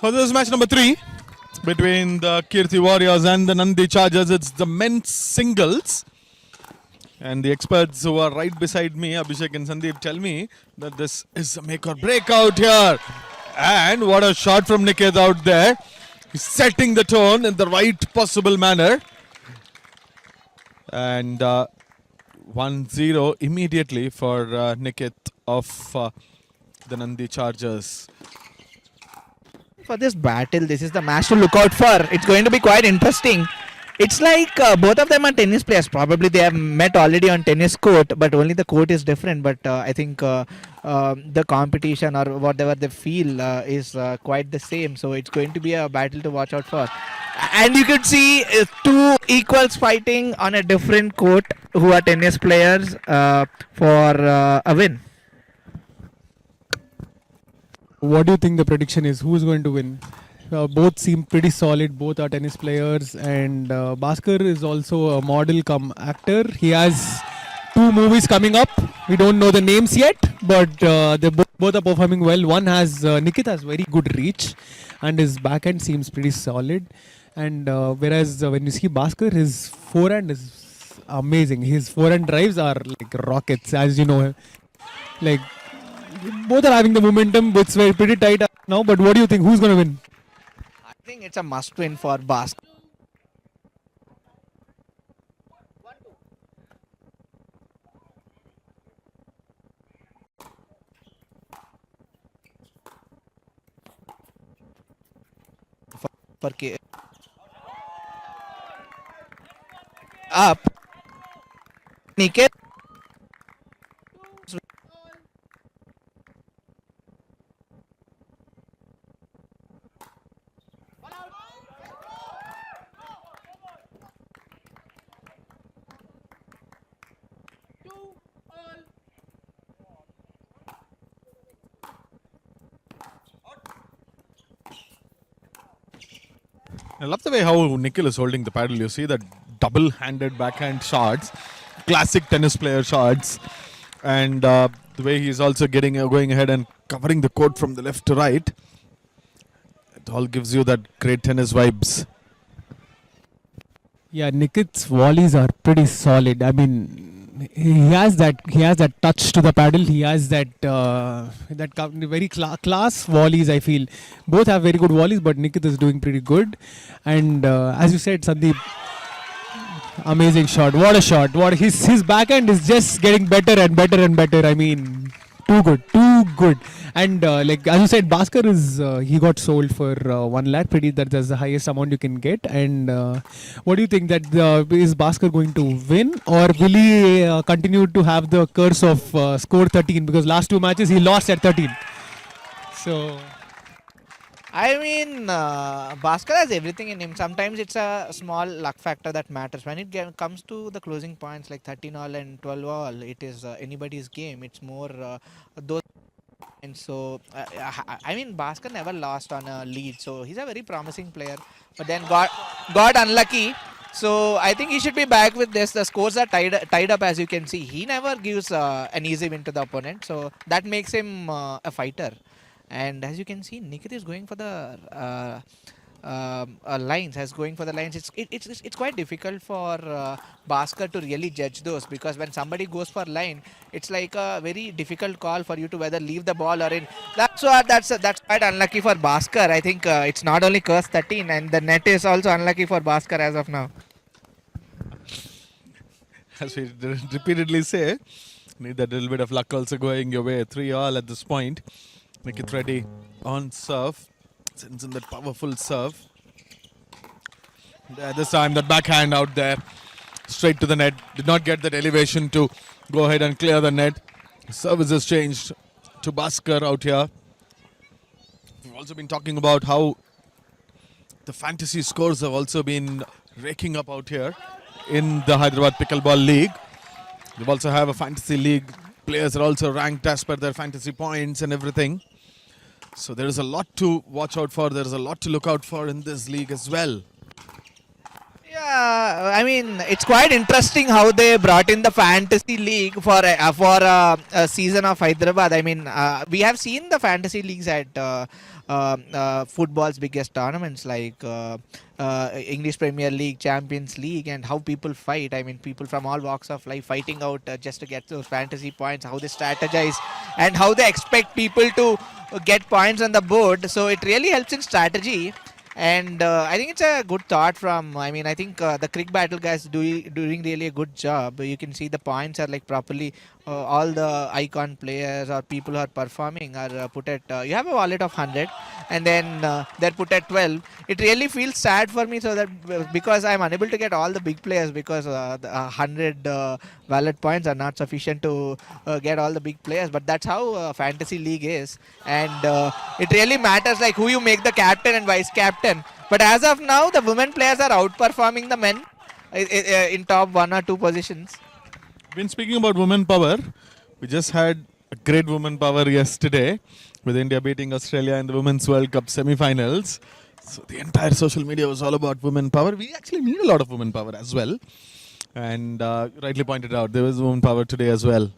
So this is match number 3 between the Keerthi Warriors and the Nandi Chargers. It's the men's singles. And the experts who are right beside me, Abhishek and Sandeep, tell me that this is a make or break out here. And what a shot from Nikit out there. He's setting the tone in the right possible manner. And 1-0 immediately for Nikit of the Nandi Chargers. For this battle, this is the match to look out for. It's going to be quite interesting. It's like both of them are tennis players. Probably they have met already on tennis court, but only the court is different. But I think the competition or whatever they feel is quite the same. So it's going to be a battle to watch out for. And you could see two equals fighting on a different court who are tennis players for a win. What do you think the prediction is? Who is going to win? Both seem pretty solid. Both are tennis players, and Bhaskar is also a model come actor. He has 2 movies coming up. We don't know the names yet, but they both are performing well. One has Nikit has very good reach, and his backhand seems pretty solid. And whereas when you see Bhaskar, his forehand is amazing. His forehand drives are like rockets, as you know. Like both are having the momentum. It's very pretty tight now. But what do you think? Who's going to win? I think it's a must win for Bhaskar. Up. Nikit. I love the way how Nikhil is holding the paddle. You see that double-handed backhand shots, classic tennis player shots, and the way he's also going ahead and covering the court from the left to right. It all gives you that great tennis vibes. Yeah, Nikit's volleys are pretty solid. I mean, he has that touch to the paddle. He has that very class volleys. I feel both have very good volleys, but Nikit is doing pretty good. And as you said, Sandeep, amazing shot. What a shot! What his backhand is just getting better and better and better. I mean, too good. And like as you said, Bhaskar is he got sold for 1 lakh. Pretty that's the highest amount you can get. And what do you think that is Bhaskar going to win, or will he continue to have the curse of score 13? Because last 2 matches he lost at 13. So I mean, Bhaskar has everything in him. Sometimes it's a small luck factor that matters. When it comes to the closing points like 13 all and 12 all, it is anybody's game. It's more those. And so, I mean, Bhaskar never lost on a lead. So he's a very promising player. But then got unlucky. So I think he should be back with this. The scores are tied up, as you can see. He never gives an easy win to the opponent. So that makes him a fighter. And as you can see, Nikit is going for the lines. It's quite difficult for Bhaskar to really judge those, because when somebody goes for line, it's like a very difficult call for you to whether leave the ball or in. That's quite unlucky for Bhaskar. I think it's not only curse 13, and the net is also unlucky for Bhaskar as of now. As we repeatedly say, need that little bit of luck also going your way. 3 all at this point. Nikit ready on serve. Sends in that powerful serve. This time that backhand out there. Straight to the net. Did not get that elevation to go ahead and clear the net. Service has changed to Bhaskar out here. We've also been talking about how the fantasy scores have also been raking up out here in the Hyderabad Pickleball League. We also have a fantasy league. Players are also ranked as per their fantasy points and everything. So there is a lot to watch out for. There is a lot to look out for in this league as well. Yeah, I mean, it's quite interesting how they brought in the fantasy league for a season of Hyderabad. I mean, we have seen the fantasy leagues at football's biggest tournaments like English Premier League, Champions League, and how people fight. I mean, people from all walks of life fighting out just to get those fantasy points, how they strategize, and how they expect people to get points on the board. So it really helps in strategy. And I think it's a good thought from. I mean, I think the Crick Battle guys doing really a good job. You can see the points are like properly. All the icon players or people who are performing are put at. You have a wallet of 100, and then they're put at 12. It really feels sad for me, so that because I'm unable to get all the big players because the 100 wallet points are not sufficient to get all the big players. But that's how fantasy league is, and it really matters like who you make the captain and vice captain. But as of now, the women players are outperforming the men in top 1 or 2 positions. Been speaking about women power. We just had a great women power yesterday with India beating Australia in the Women's World Cup semi-finals. So the entire social media was all about women power. We actually need a lot of women power as well. And rightly pointed out, there was women power today as well.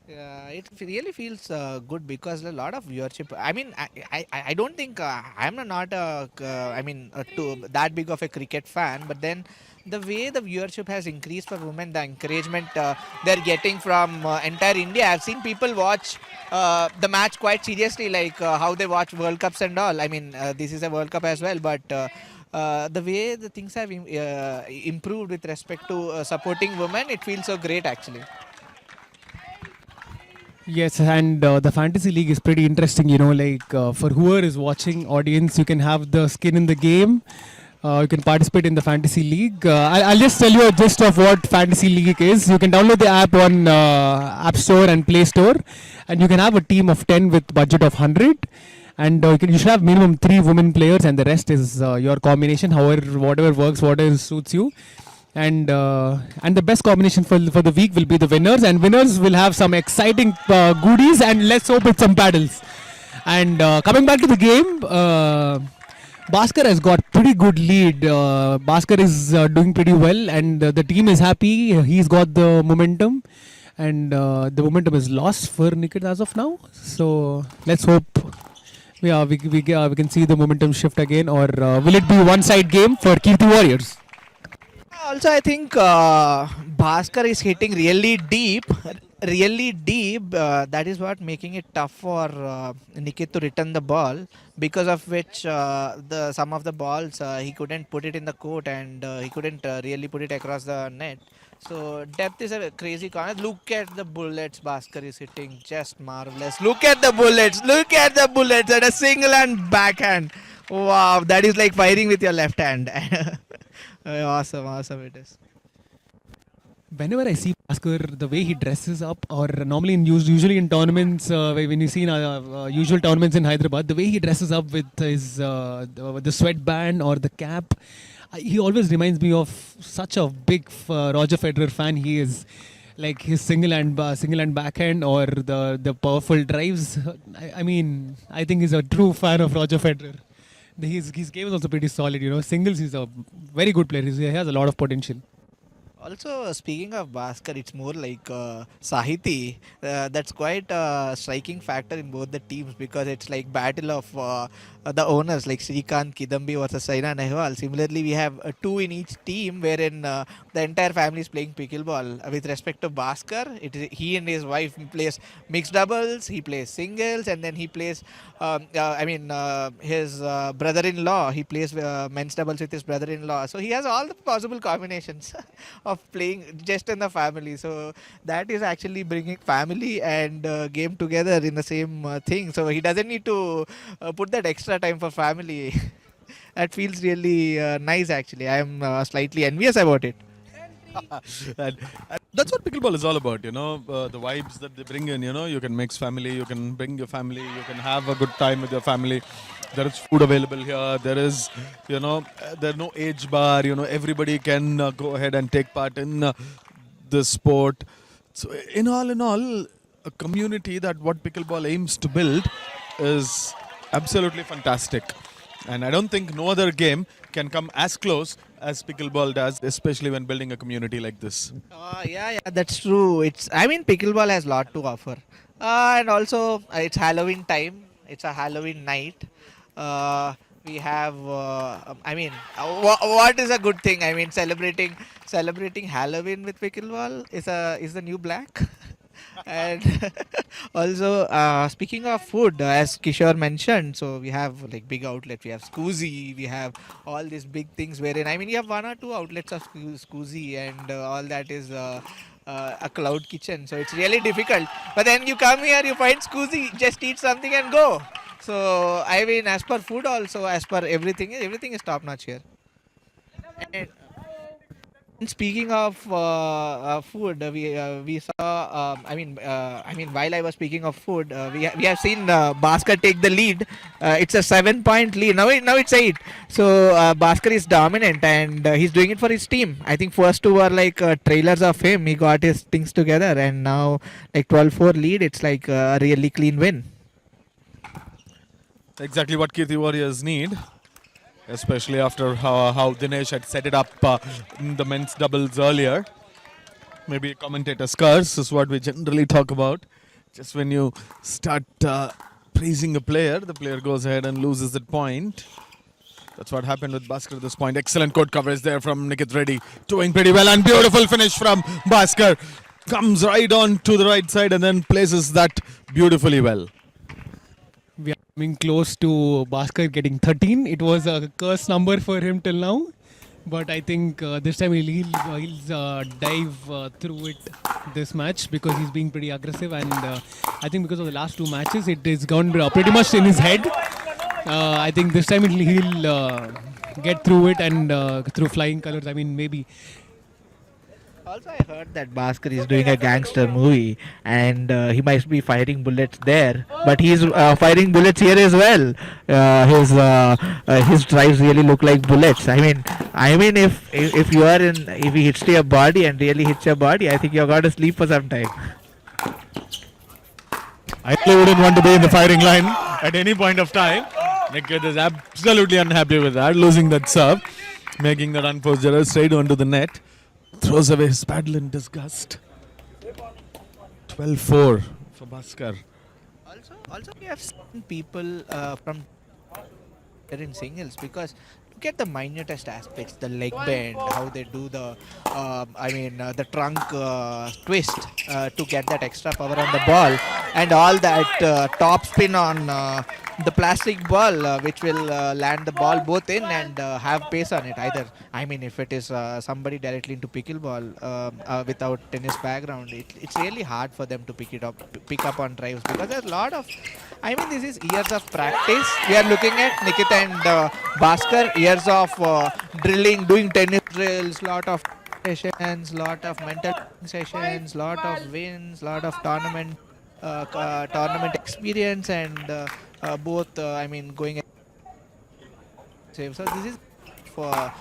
It really feels good because a lot of viewership. I mean, I don't think I'm not that big of a cricket fan, but then the way the viewership has increased for women, the encouragement they're getting from entire India. I've seen people watch the match quite seriously, like how they watch World Cups and all. I mean, this is a World Cup as well, but the way the things have improved with respect to supporting women, it feels so great actually. Yes, and the fantasy league is pretty interesting. Like for whoever is watching, audience, you can have the skin in the game. You can participate in the fantasy league. I'll just tell you a gist of what fantasy league is. You can download the app on App Store and Play Store, and you can have a team of 10 with budget of 100. And you should have minimum 3 women players, and the rest is your combination. However, whatever works, whatever suits you. And the best combination for the week will be the winners, and winners will have some exciting goodies, and let's hope it's some paddles. And coming back to the game, Bhaskar has got pretty good lead. Bhaskar is doing pretty well, and the team is happy. He's got the momentum, and the momentum is lost for Nikit as of now. So let's hope we can see the momentum shift again, or will it be one-side game for Keerthi Warriors? Also, I think Bhaskar is hitting really deep. That is what making it tough for Nikit to return the ball, because of which some of the balls he couldn't put it in the court, and he couldn't really put it across the net. So depth is a crazy corner. Look at the bullets Bhaskar is hitting, just marvelous. Look at the bullets and a single and backhand. Wow, that is like firing with your left hand. Awesome it is. Whenever I see Bhaskar, the way he dresses up, or normally usually in tournaments, when you see in usual tournaments in Hyderabad, the way he dresses up with his the sweatband or the cap, he always reminds me of such a big Roger Federer fan he is. Like his single and backhand, or the powerful drives. I mean, I think he's a true fan of Roger Federer. His game is also pretty solid. Singles, he's a very good player. He has a lot of potential. Also, speaking of Bhaskar, it's more like Sahiti. That's quite a striking factor in both the teams, because it's like battle of the owners, like Srikanth, Kidambi versus Saina Nehwal. Similarly, we have 2 in each team, wherein the entire family is playing pickleball. With respect to Bhaskar, he and his wife plays mixed doubles, he plays singles, and then he plays, his brother-in-law. He plays men's doubles with his brother-in-law. So he has all the possible combinations of playing just in the family. So that is actually bringing family and game together in the same thing. So he doesn't need to put that extra time for family. That feels really nice actually. I am slightly envious about it. and, and that's what pickleball is all about, the vibes that they bring in. You can mix family, you can bring your family, you can have a good time with your family. There is food available here. There is, there's no age bar. Everybody can go ahead and take part in the sport. So in all, a community that what pickleball aims to build is absolutely fantastic. And I don't think no other game can come as close as pickleball does, especially when building a community like this. Yeah, that's true. Pickleball has a lot to offer. And also, it's Halloween time. It's a Halloween night. We have, what is a good thing? I mean, celebrating Halloween with pickleball is the new black. And also, speaking of food, as Kishore mentioned, so we have like big outlet. We have Scoozy. We have all these big things wherein, I mean, you have one or two outlets of Scoozy, and all that is a cloud kitchen. So it's really difficult. But then you come here, you find Scoozy, just eat something and go. So I mean, as per food also, as per everything is top notch here. And speaking of food, we saw. While I was speaking of food, we have seen Bhaskar take the lead. It's a 7-point lead. Now it's 8. So Bhaskar is dominant, and he's doing it for his team. I think first two were like trailers of him. He got his things together, and now like 12-4 lead. It's like a really clean win. Exactly what Keerthi Warriors need, especially after how Dinesh had set it up in the men's doubles earlier. Maybe a commentator's curse is what we generally talk about. Just when you start praising a player, the player goes ahead and loses that point. That's what happened with Bhaskar at this point. Excellent court coverage there from Nikit Reddy. Doing pretty well, and beautiful finish from Bhaskar. Comes right on to the right side and then places that beautifully well. We are coming close to Bhaskar getting 13. It was a curse number for him till now. But I think this time he'll dive through it this match because he's being pretty aggressive. And I think because of the last two matches, it is gone pretty much in his head. I think this time he'll get through it and through flying colors. I mean, maybe. Also, I heard that Bhaskar is doing a gangster movie, and he might be firing bullets there, but he's firing bullets here as well. His drives really look like bullets. I mean, if he hits to your body and really hits your body, I think you're going to sleep for some time. I really wouldn't want to be in the firing line at any point of time. Nikit is absolutely unhappy with that, losing that serve, making that unforced error straight onto the net. Throws away his paddle in disgust. 12-4 for Bhaskar. Also, we have seen people from in singles, because look at the minutest aspects, the leg bend, how they do the trunk twist to get that extra power on the ball, and all that top spin on the plastic ball, which will land the ball both in and have pace on it. Either, I mean, if it is somebody directly into pickleball without tennis background, it's really hard for them to pick up on drives, because there's a lot of, I mean, this is years of practice. We are looking at Nikit and Bhaskar, years of drilling, doing tennis drills, lot of sessions, lot of mental sessions, lot of wins, lot of tournament experience, and both, going. So this is for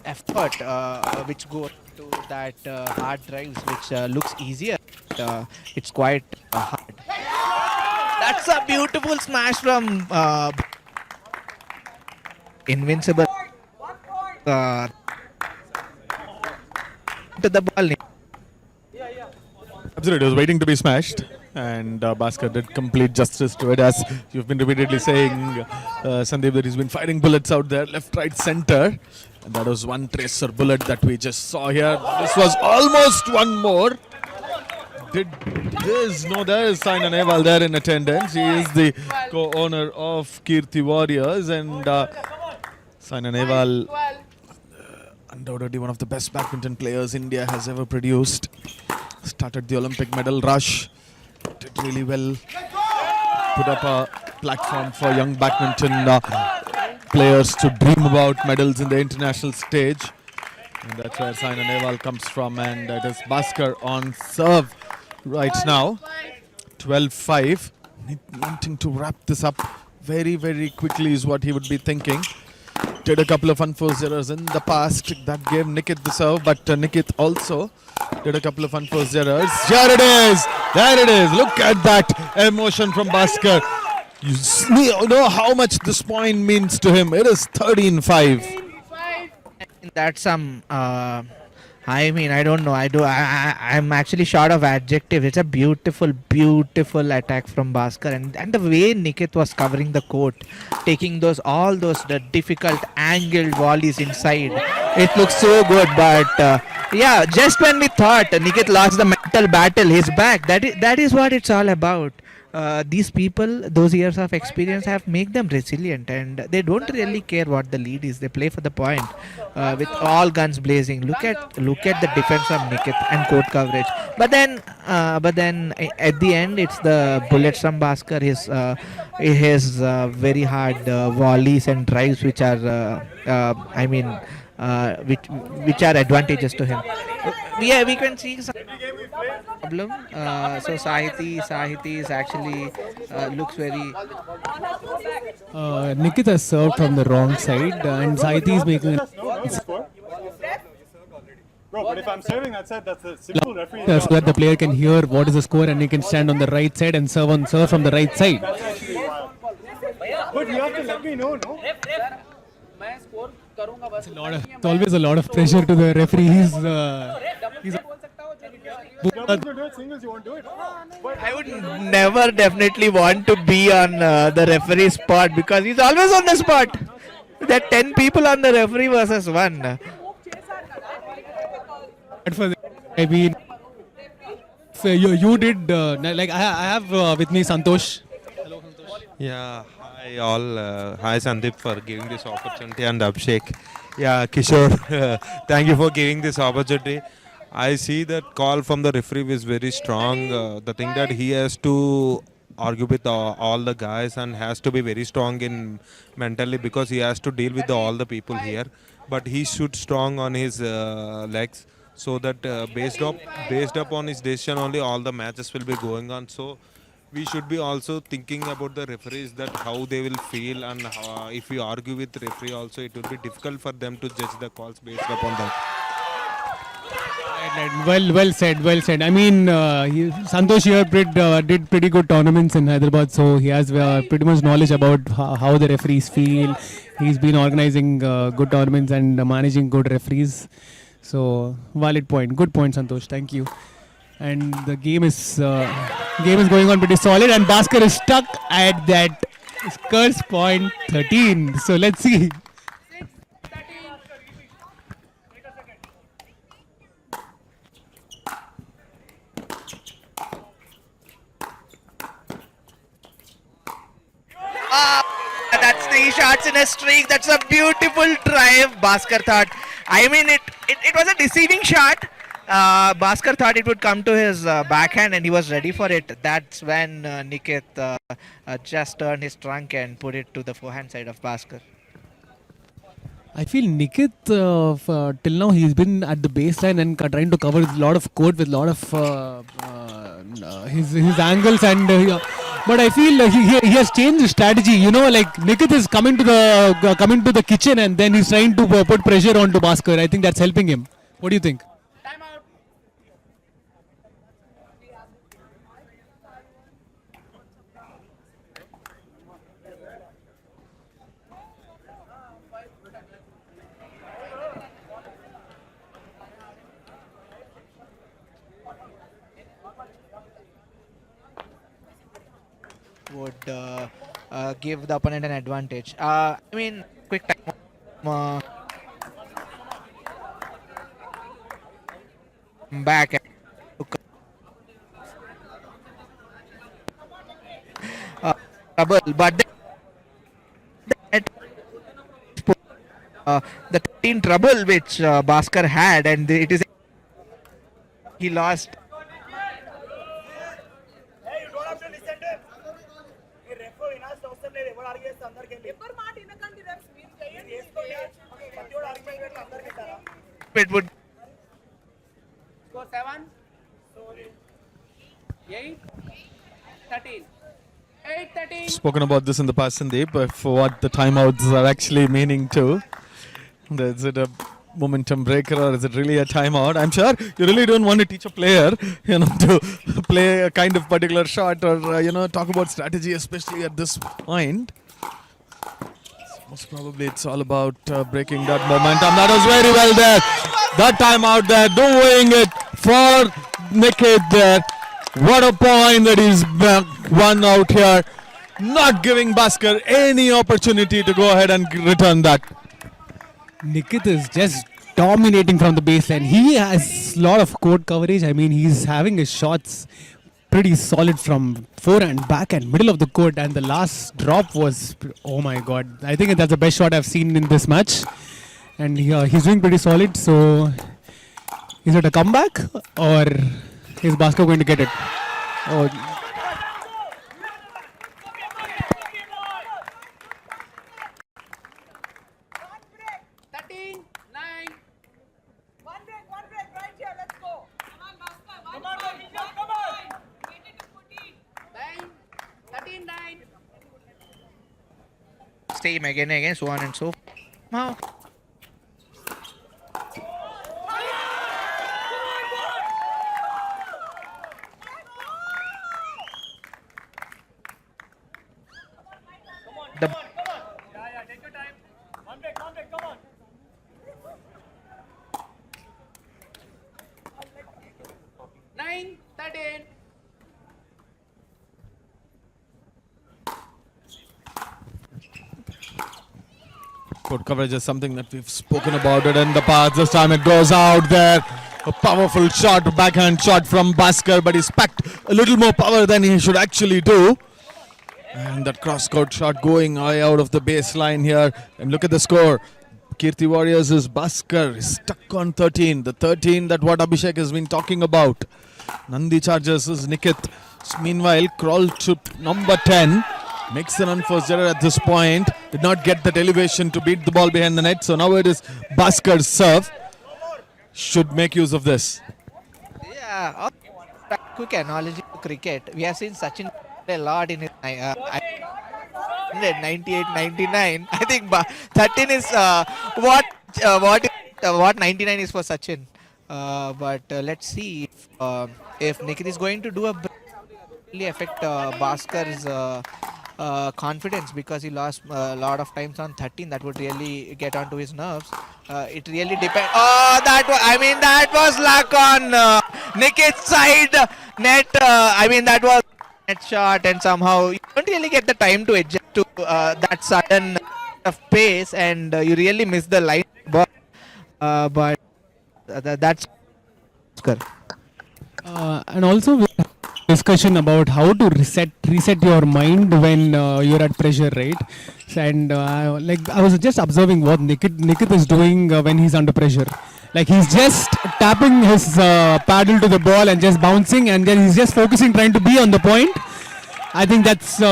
effort which goes to that hard drives, which looks easier. It's quite hard. That's a beautiful smash from Invincible to the ball. Absolutely, it was waiting to be smashed, and Bhaskar did complete justice to it, as you've been repeatedly saying, Sandeep, that he's been firing bullets out there, left, right, center. And that was one tracer bullet that we just saw here. This was almost one more. There is Saina Nehwal there in attendance. He is the co-owner of Keerthi Warriors, and Saina Nehwal, undoubtedly one of the best badminton players India has ever produced. Started the Olympic medal rush, did really well, put up a platform for young badminton players to dream about medals in the international stage. And that's where Saina Nehwal comes from, and it is Bhaskar on serve right now. 12-5, wanting to wrap this up very, very quickly is what he would be thinking. Did a couple of unforced errors in the past that gave Nikit the serve, but Nikit also did a couple of unforced errors. Here it is! There it is! Look at that emotion from Bhaskar. You know how much this point means to him. It is 13-5. That's some I mean, I don't know. I'm actually short of adjective. It's a beautiful, beautiful attack from Bhaskar, and the way Nikit was covering the court, taking all those the difficult angled volleys inside. It looks so good, but yeah, just when we thought Nikit lost the mental battle, he's back. That is what it's all about. These people, those years of experience have make them resilient, and they don't really care what the lead is. They play for the point with all guns blazing. Look at the defense of Nikit and court coverage. But then at the end, it's the bullets from Bhaskar. His very hard volleys and drives, which are which are advantages to him. Yeah, we can see some problem. So Sahiti is actually looks very. Nikit has served from the wrong side, and Saiti is making Bro, but if I'm serving that side, that's a simple referee. so that the player can hear what is the score and he can stand on the right side and serve from the right side. That's actually wild. But you have to let me know, no? It's always a lot of pressure to the referee. He's Doubles you do it, singles you won't do it. I would never definitely want to be on the referee spot because he's always on the spot. There are 10 people on the referee versus one. I mean, you did like I have with me Santosh. Yeah, hi all. Hi Sandeep for giving this opportunity and Abhishek. Yeah, Kishore, thank you for giving this opportunity. I see that call from the referee is very strong. The thing that he has to argue with all the guys and has to be very strong in mentally because he has to deal with all the people here. But he should strong on his legs so that based upon his decision only all the matches will be going on. So we should be also thinking about the referees that how they will feel and if we argue with referee also it will be difficult for them to judge the calls based upon that. Well said. I mean, Santosh here did pretty good tournaments in Hyderabad, so he has pretty much knowledge about how the referees feel. He's been organizing good tournaments and managing good referees. So, valid point. Good point, Santosh. Thank you. And the game is going on pretty solid, and Bhaskar is stuck at that curse point 13. So let's see. That's 3 shots in a streak. That's a beautiful drive. Bhaskar thought. I mean, it was a deceiving shot. Bhaskar thought it would come to his backhand and he was ready for it. That's when Nikit just turned his trunk and put it to the forehand side of Bhaskar. I feel Nikit, till now, he's been at the baseline and trying to cover a lot of court with a lot of his angles and. But I feel he has changed his strategy. You know, like Nikit is coming to the kitchen and then he's trying to put pressure onto Bhaskar. I think that's helping him. What do you think? Would give the opponent an advantage. I mean, quick time. Back. Trouble, but the team trouble which Bhaskar had, and it is he lost. It would score 7, 8, 13. 8-13. Spoken about this in the past, Sandeep, for what the timeouts are actually meaning to. Is it a momentum breaker or is it really a timeout? I'm sure you really don't want to teach a player, to play a kind of particular shot or, talk about strategy, especially at this point. Most probably it's all about breaking that momentum. That was very well there. That time out there, doing it for Nikit there. What a point that he's won out here. Not giving Bhaskar any opportunity to go ahead and return that. Nikit is just dominating from the baseline. He has a lot of court coverage. I mean, he's having his shots pretty solid from forehand, backhand, middle of the court, and the last drop was, oh my god. I think that's the best shot I've seen in this match. And he's doing pretty solid. So, is it a comeback or is Bhaskar going to get it? Oh, 13, 9, One break, right here, let's go. Come on, Bhaskar, come on. 9, 13, 9. Stay him again and again, so on and so. Now, the Yeah, take your time. One break, come on. Nine, 13. Court coverage is something that we've spoken about it in the past. This time it goes out there. A powerful shot, backhand shot from Bhaskar, but he's packed a little more power than he should actually do. And that cross-court shot going high out of the baseline here. And look at the score. Keerthi Warriors is Bhaskar, stuck on 13. The 13 that what Abhishek has been talking about. Nandi Chargers is Nikit. Meanwhile, crawled to number 10. Makes an unforced error at this point. Did not get that elevation to beat the ball behind the net. So now it is Bhaskar's serve. Should make use of this. yeah, quick analogy to cricket. We have seen Sachin a lot in his 98, 99. I think 13 is what 99 is for Sachin. But let's see if Nikit is going to do a really affect Bhaskar's confidence, because he lost a lot of times on 13. That would really get onto his nerves. It really depends. Oh, that was luck on Nikit's side net. That was net shot, and somehow you don't really get the time to adjust to that sudden of pace, and you really miss the line ball. But that's good. And also we had a discussion about how to reset your mind when you're at pressure, right? And I was just observing what Nikit is doing when he's under pressure. Like, he's just tapping his paddle to the ball and just bouncing, and then he's just focusing, trying to be on the point. I think that's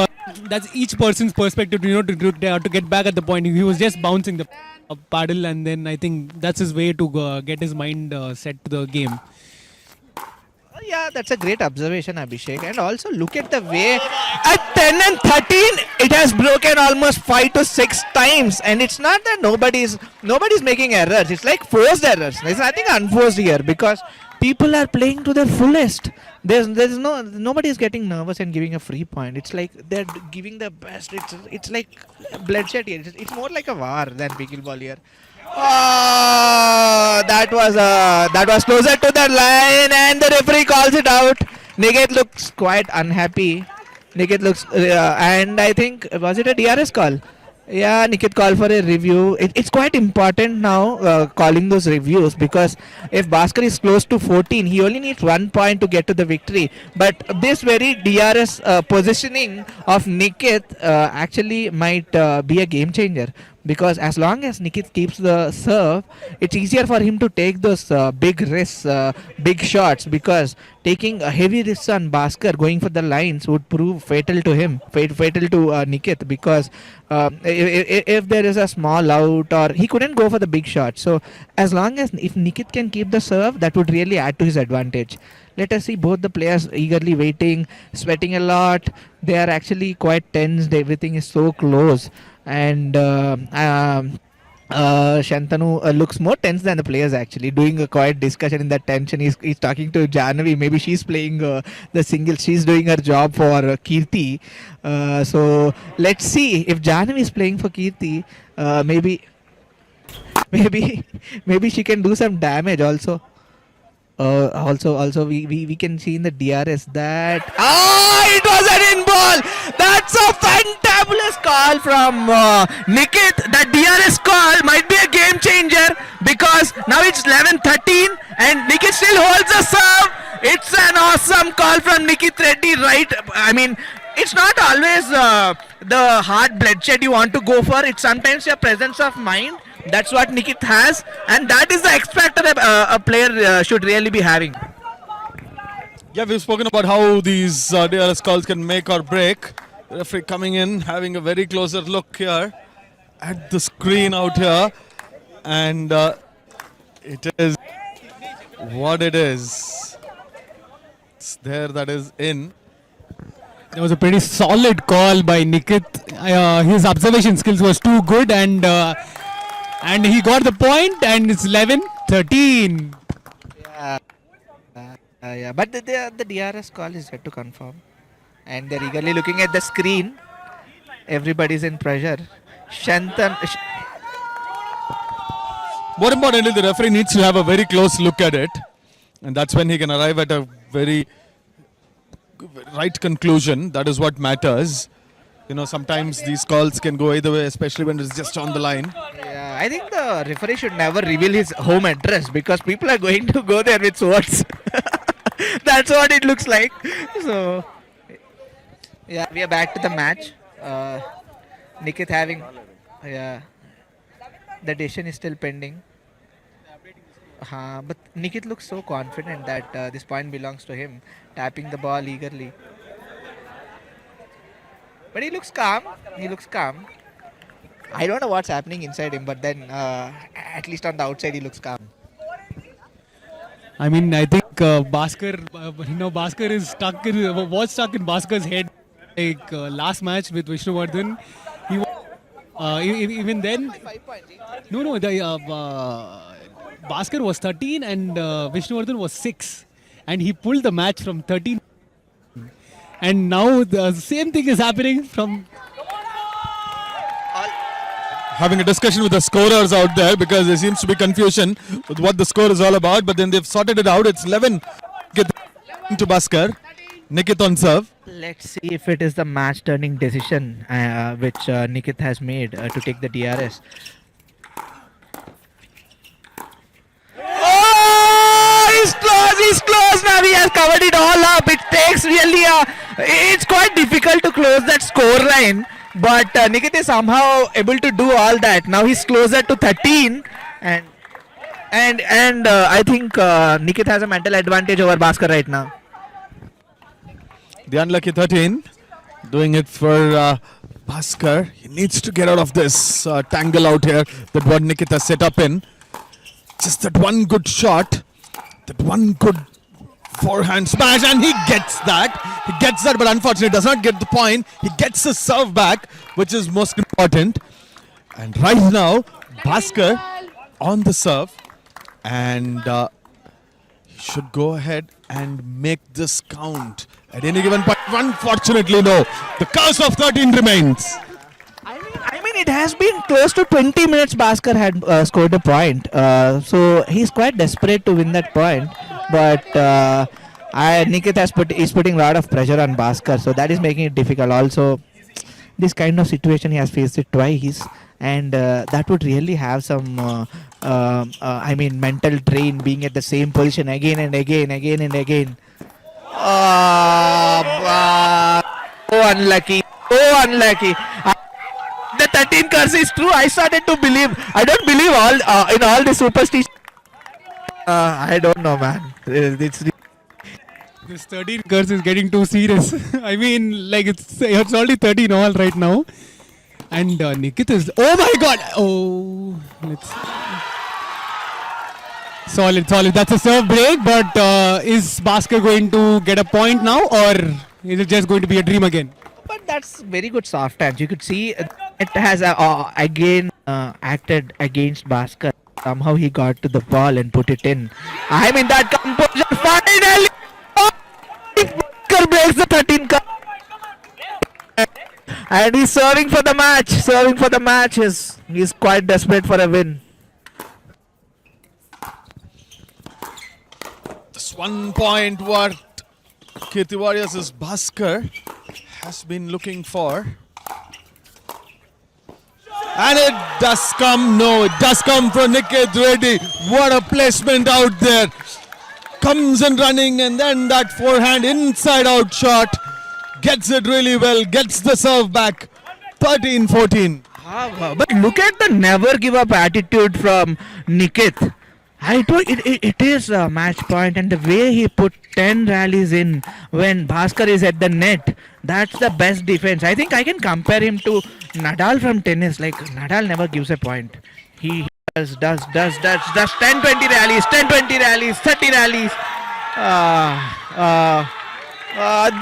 each person's perspective, to get back at the point. He was just bouncing the paddle, and then I think that's his way to get his mind set to the game. Yeah, that's a great observation, Abhishek. And also look at the way at 10 and 13, it has broken almost 5 to 6 times. And it's not that nobody's making errors. It's like forced errors. There's nothing unforced here, because people are playing to their fullest. Nobody is getting nervous and giving a free point. It's like they're giving the best. It's like bloodshed here. It's more like a war than pickleball here. Oh, that was closer to the line, and the referee calls it out. Nikit looks quite unhappy. Nikit looks, and I think, was it a DRS call? Yeah, Nikit called for a review. It's quite important now calling those reviews, because if Bhaskar is close to 14, he only needs 1 point to get to the victory. But this very DRS positioning of Nikit actually might be a game changer, because as long as Nikit keeps the serve, it's easier for him to take those big risks, big shots, because taking a heavy risks on Bhaskar going for the lines would prove fatal to him, fatal to Nikit, because if there is a small out, or he couldn't go for the big shot. So as long as if Nikit can keep the serve, that would really add to his advantage. Let us see both the players eagerly waiting, sweating a lot. They are actually quite tensed. Everything is so close. And Shantanu looks more tense than the players, actually, doing a quiet discussion in that tension. He's talking to Jahnavi. Maybe she's playing the single. She's doing her job for Keerthi. So let's see if Jahnavi is playing for Keerthi. Maybe maybe she can do some damage also. Also, we can see in the DRS that it was an in ball. That's a fantabulous call from Nikit. That DRS call might be a game changer because now it's 11-13 and Nikit still holds the serve. It's an awesome call from Nikit Reddy, right? I mean, it's not always the hard bloodshed you want to go for. It's sometimes your presence of mind. That's what Nikit has, and that is the X factor a player should really be having. Yeah, we've spoken about how these DRS calls can make or break. The referee coming in, having a very closer look here at the screen out here, and it is what it is. It's there, that is in. That was a pretty solid call by Nikit. His observation skills was too good, and he got the point, and it's 11-13. Yeah, but the DRS call is yet to confirm, and they're eagerly looking at the screen. Everybody's in pressure. Shantam. More importantly, the referee needs to have a very close look at it, and that's when he can arrive at a very right conclusion. That is what matters. You know, sometimes these calls can go either way, especially when it's just on the line. Yeah, I think the referee should never reveal his home address because people are going to go there with swords. That's what it looks like. So, yeah, we are back to the match. Nikit having, yeah, the decision is still pending. But Nikit looks so confident that this point belongs to him, tapping the ball eagerly. But he looks calm. I don't know what's happening inside him, but then at least on the outside he looks calm. I mean, I think Bhaskar, Bhaskar is was stuck in Bhaskar's head. Like last match with Vishnuvardhan, even then. No, Bhaskar was 13 and Vishnuvardhan was 6, and he pulled the match from 13. And now the same thing is happening from. Having a discussion with the scorers out there because there seems to be confusion with what the score is all about, but then they've sorted it out. It's 11 to Bhaskar. Nikit on serve. Let's see if it is the match-turning decision which Nikit has made to take the DRS. He's close now. He has covered it all up. It takes really it's quite difficult to close that score line, but Nikit is somehow able to do all that. Now he's closer to 13, and I think Nikit has a mental advantage over Bhaskar right now. The unlucky 13 doing it for Bhaskar. He needs to get out of this tangle out here that what Nikit has set up in. Just that one good shot, that one good forehand smash, and he gets that. But unfortunately does not get the point. He gets his serve back, which is most important. And right now, Bhaskar on the serve, and he should go ahead and make this count at any given point. Unfortunately, no. The curse of 13 remains. I mean, it has been close to 20 minutes. Bhaskar had scored a point, so he's quite desperate to win that point. But Nikit is putting a lot of pressure on Bhaskar, so that is making it difficult. Also, this kind of situation he has faced it twice, and that would really have some, mental drain, being at the same position again and again. Oh, unlucky. The 13 curse is true. I started to believe. I don't believe in all the superstition. I don't know, man. This 13 curse is getting too serious. I mean, like it's only 13 all right now, and Nikit is. Oh my God! Oh, let's. Solid. That's a serve break, but is Bhaskar going to get a point now, or is it just going to be a dream again? But that's very good soft hands. You could see it has again acted against Bhaskar. Somehow he got to the ball and put it in. I mean, that composure finally. Bhaskar breaks the 13 cut. And he's serving for the match. He's quite desperate for a win. 1 point what Keerthi Warriors' Bhaskar has been looking for. And it does come. No, it does come from Nikit Reddy. What a placement out there. Comes in running and then that forehand inside out shot. Gets it really well. Gets the serve back. 13-14. But look at the never give up attitude from Nikit. It is a match point, and the way he put 10 rallies in when Bhaskar is at the net, that's the best defense. I think I can compare him to Nadal from tennis. Like, Nadal never gives a point. He does 10, 20 rallies, 10, 20 rallies, 30 rallies.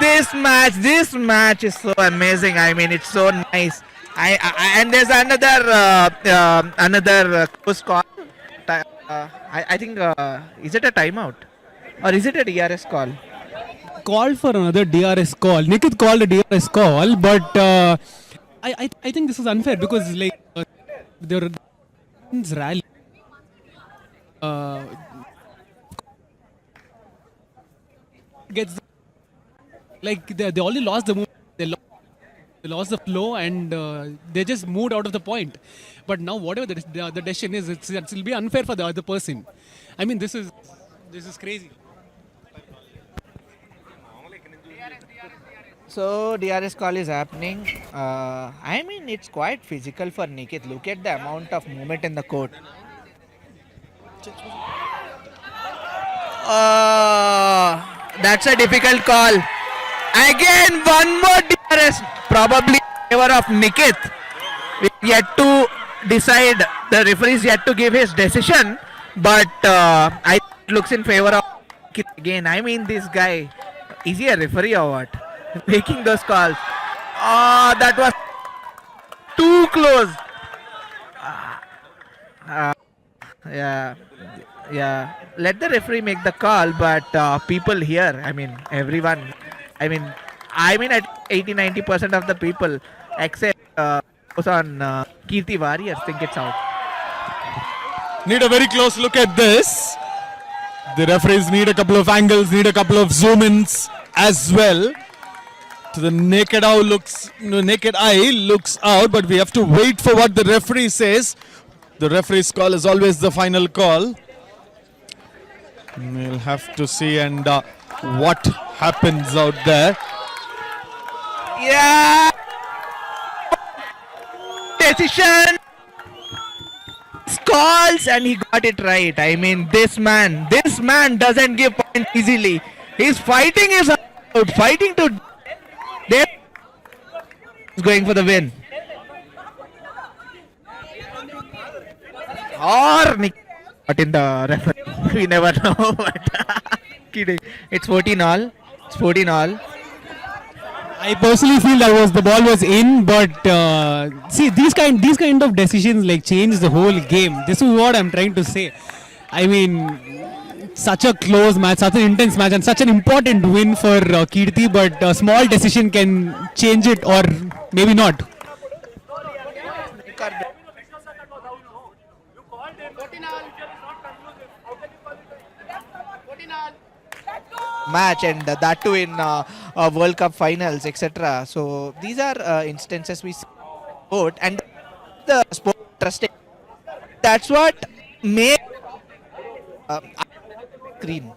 This match is so amazing. I mean, it's so nice. And there's another close call. I think is it a timeout or is it a DRS call? Called for another DRS call. Nikit called a DRS call, but I think this is unfair because like there were rally. Gets like they only lost the move. They lost the flow and they just moved out of the point. But now whatever the decision is, it will be unfair for the other person. I mean, this is crazy. So DRS call is happening. I mean, it's quite physical for Nikit. Look at the amount of movement in the court. That's a difficult call. Again, one more DRS, probably in favor of Nikit. We yet to decide. The referee is yet to give his decision, but I looks in favor of Nikit again. I mean, this guy, is he a referee or what? Making those calls. That was too close. Yeah. Let the referee make the call, but people here, I mean, everyone, I mean, at 80-90% of the people, except those on Keerthi Warriors, think it's out. Need a very close look at this. The referees need a couple of angles, need a couple of zoom-ins as well. To the naked eye looks out, but we have to wait for what the referee says. The referee's call is always the final call. We'll have to see and what happens out there. Yeah! Decision! Calls and he got it right. I mean, this man doesn't give points easily. He's fighting his out, fighting to... There, he's going for the win. Or Nick got in the referee. We never know. But kidding. It's 14 all. It's 14 all. I personally feel the ball was in, but see these kind of decisions like change the whole game. This is what I'm trying to say. I mean, such a close match, such an intense match, and such an important win for Keerthi. But a small decision can change it, or maybe not. 14 all. 14 all. Match, and that too in World Cup finals, etc. So these are instances we support, and the sport interesting. That's what made screen.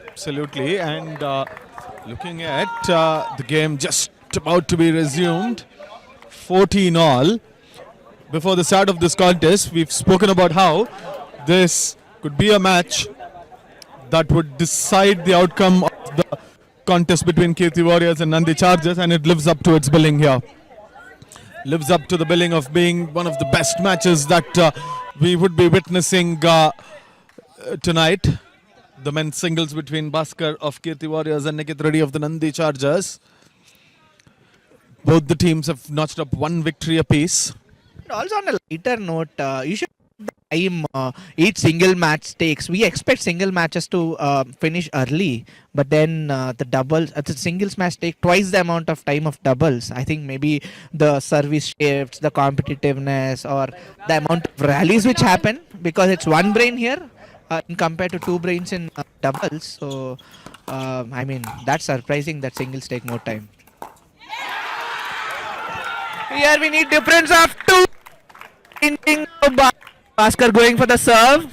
Absolutely, and looking at the game just about to be resumed, 14 all. Before the start of this contest, we've spoken about how this could be a match that would decide the outcome of the contest between Keerthi Warriors and Nandi Chargers, and it lives up to its billing here. Lives up to the billing of being one of the best matches that we would be witnessing tonight. The men's singles between Bhaskar of Keerthi Warriors and Nikit Reddy of the Nandi Chargers. Both the teams have notched up one victory apiece. Also on a lighter note, you should time each single match takes. We expect single matches to finish early, but then the doubles, the singles match take twice the amount of time of doubles. I think maybe the service shifts, the competitiveness, or the amount of rallies which happen, because it's one brain here. in compared to 2 brains in doubles. So, I mean, that's surprising that singles take more time. Here we need difference of 2. Bhaskar going for the serve.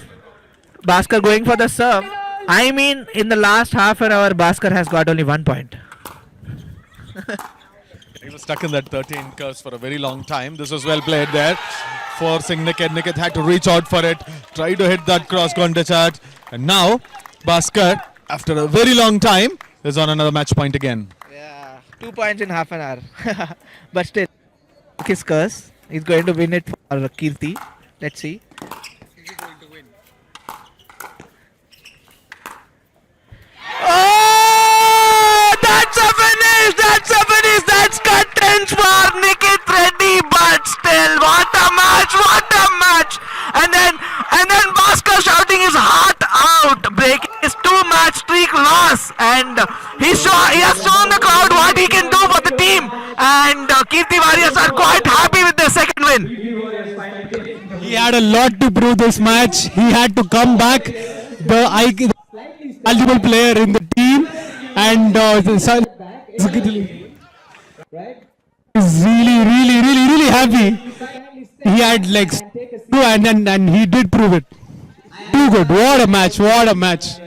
Bhaskar going for the serve. I mean, in the last half an hour, Bhaskar has got only 1 point. He was stuck in that 13 curves for a very long time. This was well played there, forcing Nikit. Nikit had to reach out for it, try to hit that cross-counter charge. And now, Bhaskar, after a very long time, is on another match point again. Yeah, 2 points in half an hour. But still, his curse. He's going to win it for Keerthi. Let's see. Oh, that's a finish! That's a finish! That's curtains for Nikit Reddy. But still, what a match! What a match! And then Bhaskar shouting his heart out, breaking his 2-match streak loss. And he has shown the crowd what he can do for the team. And Keerthi Warriors are quite happy with their second win. He had a lot to prove this match. He had to come back. The eligible player in the team, and is really happy. He had legs too, and he did prove it. Too good. What a match! What a match!